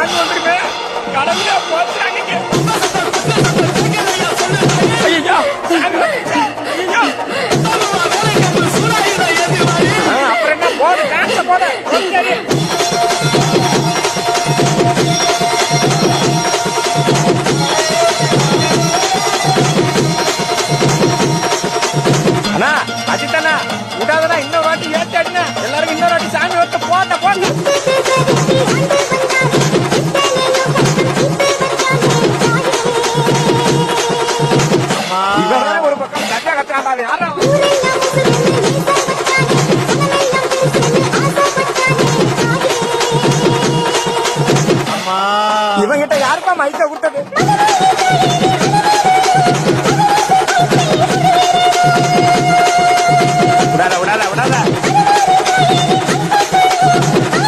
சாமி வந்துருமே கடவுளே போச்சுறாங்க. ஐயோ அப்புறம் என்ன போது டான்ஸ் போத அண்ணா அஜித்தண்ணா விடாதண்ணா இன்னொரு வாட்டி ஏற்றி அடினா எல்லாருக்கும் இன்னொரு வாட்டி சாமி வந்து போட்ட போட்ட ஒரு பக்கம் கட்டா கட்டாது யாரும் இவங்கிட்ட யாருப்பா மைக்க கொடுத்தது?